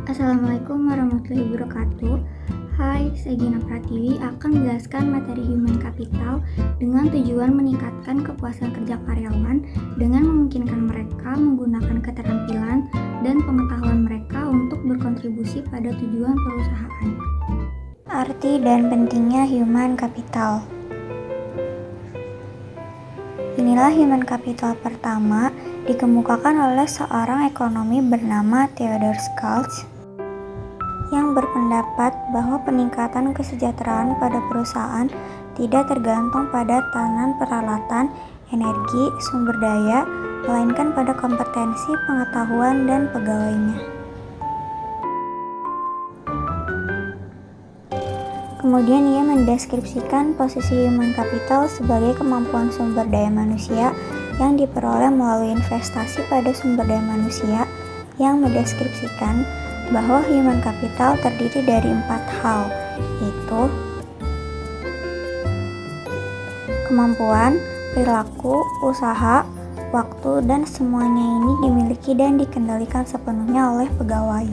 Assalamualaikum warahmatullahi wabarakatuh. Hai, saya Gina Pratiwi akan menjelaskan materi Human Capital dengan tujuan meningkatkan kepuasan kerja karyawan dengan memungkinkan mereka menggunakan keterampilan dan pengetahuan mereka untuk berkontribusi pada tujuan perusahaan. Arti dan pentingnya Human Capital. Inilah Human Capital pertama dikemukakan oleh seorang ekonomi bernama Theodore Schultz yang berpendapat bahwa peningkatan kesejahteraan pada perusahaan tidak tergantung pada tangan peralatan, energi, sumber daya, melainkan pada kompetensi, pengetahuan, dan pegawainya. Kemudian ia mendeskripsikan posisi human capital sebagai kemampuan sumber daya manusia yang diperoleh melalui investasi pada sumber daya manusia, yang mendeskripsikan bahwa human capital terdiri dari 4 hal, yaitu kemampuan, perilaku, usaha, waktu, dan semuanya ini dimiliki dan dikendalikan sepenuhnya oleh pegawai.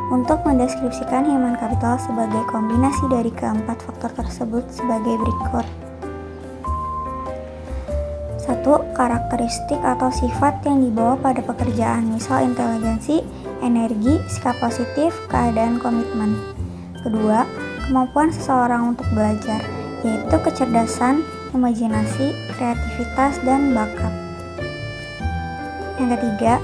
Untuk mendeskripsikan human capital sebagai kombinasi dari keempat faktor tersebut sebagai berikut. 1. Karakteristik atau sifat yang dibawa pada pekerjaan, misal inteligensi, energi, sikap positif, keadaan komitmen. Kedua, kemampuan seseorang untuk belajar, yaitu kecerdasan, imajinasi, kreativitas, dan bakat. Yang ketiga,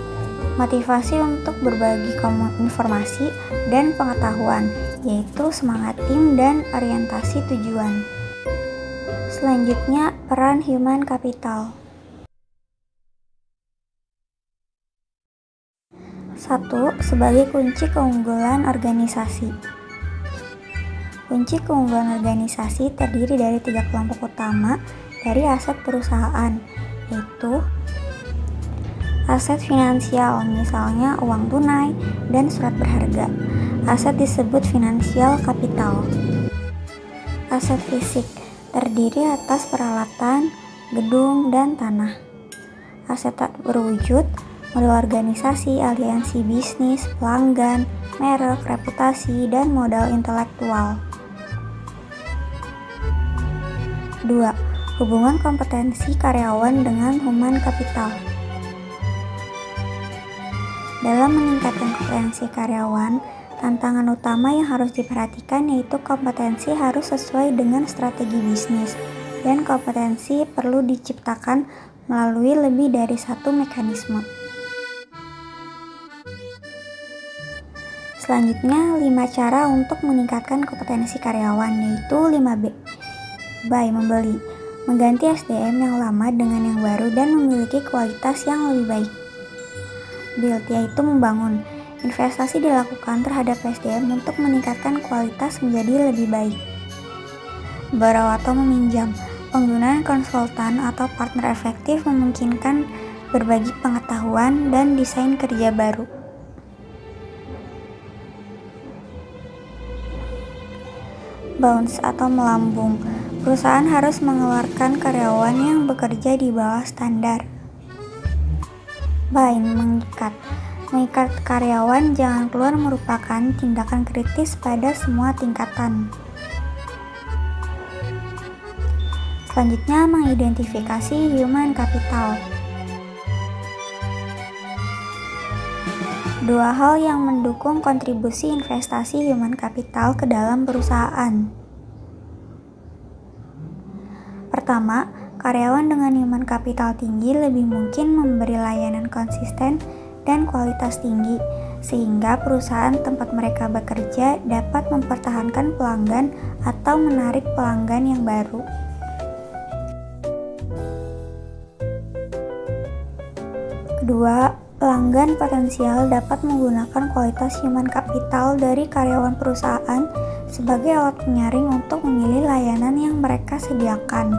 motivasi untuk berbagi informasi dan pengetahuan, yaitu semangat tim dan orientasi tujuan. Selanjutnya, peran human capital. 1. Sebagai kunci keunggulan organisasi. Kunci keunggulan organisasi terdiri dari 3 kelompok utama dari aset perusahaan, yaitu aset finansial, misalnya uang tunai dan surat berharga. Aset disebut financial capital. Aset fisik terdiri atas peralatan, gedung, dan tanah. Aset tak berwujud, model organisasi, aliansi bisnis, pelanggan, merek, reputasi, dan modal intelektual. 2. Hubungan kompetensi karyawan dengan human capital. Dalam meningkatkan kompetensi karyawan, tantangan utama yang harus diperhatikan yaitu kompetensi harus sesuai dengan strategi bisnis, dan kompetensi perlu diciptakan melalui lebih dari satu mekanisme. Selanjutnya, 5 cara untuk meningkatkan kompetensi karyawan, yaitu 5B. Buy, membeli, mengganti SDM yang lama dengan yang baru dan memiliki kualitas yang lebih baik. Build, yaitu membangun, investasi dilakukan terhadap SDM untuk meningkatkan kualitas menjadi lebih baik. Borrow atau meminjam, penggunaan konsultan atau partner efektif memungkinkan berbagi pengetahuan dan desain kerja baru. Bounce atau melambung, perusahaan harus mengeluarkan karyawan yang bekerja di bawah standar. Bind, mengikat karyawan jangan keluar merupakan tindakan kritis pada semua tingkatan. Selanjutnya, mengidentifikasi human capital. 2 hal yang mendukung kontribusi investasi human capital ke dalam perusahaan. Pertama, karyawan dengan human capital tinggi lebih mungkin memberi layanan konsisten dan kualitas tinggi, sehingga perusahaan tempat mereka bekerja dapat mempertahankan pelanggan atau menarik pelanggan yang baru. Kedua, pelanggan potensial dapat menggunakan kualitas human capital dari karyawan perusahaan sebagai alat penyaring untuk memilih layanan yang mereka sediakan.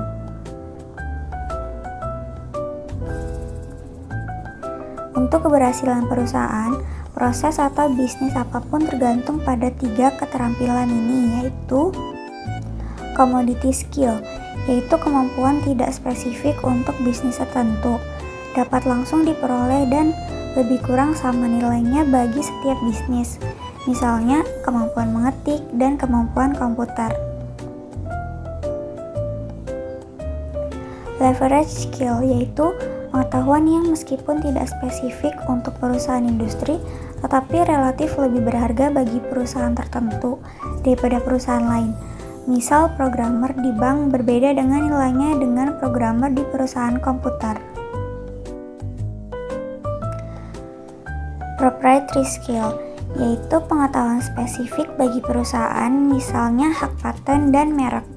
Untuk keberhasilan perusahaan, proses atau bisnis apapun tergantung pada 3 keterampilan ini, yaitu commodity skill, yaitu kemampuan tidak spesifik untuk bisnis tertentu, dapat langsung diperoleh dan lebih kurang sama nilainya bagi setiap bisnis, misalnya kemampuan mengetik dan kemampuan komputer. Leverage skill yaitu pengetahuan yang meskipun tidak spesifik untuk perusahaan industri, tetapi relatif lebih berharga bagi perusahaan tertentu daripada perusahaan lain. Misal, programmer di bank berbeda dengan nilainya dengan programmer di perusahaan komputer. Proprietary skill yaitu pengetahuan spesifik bagi perusahaan, misalnya hak paten dan merek.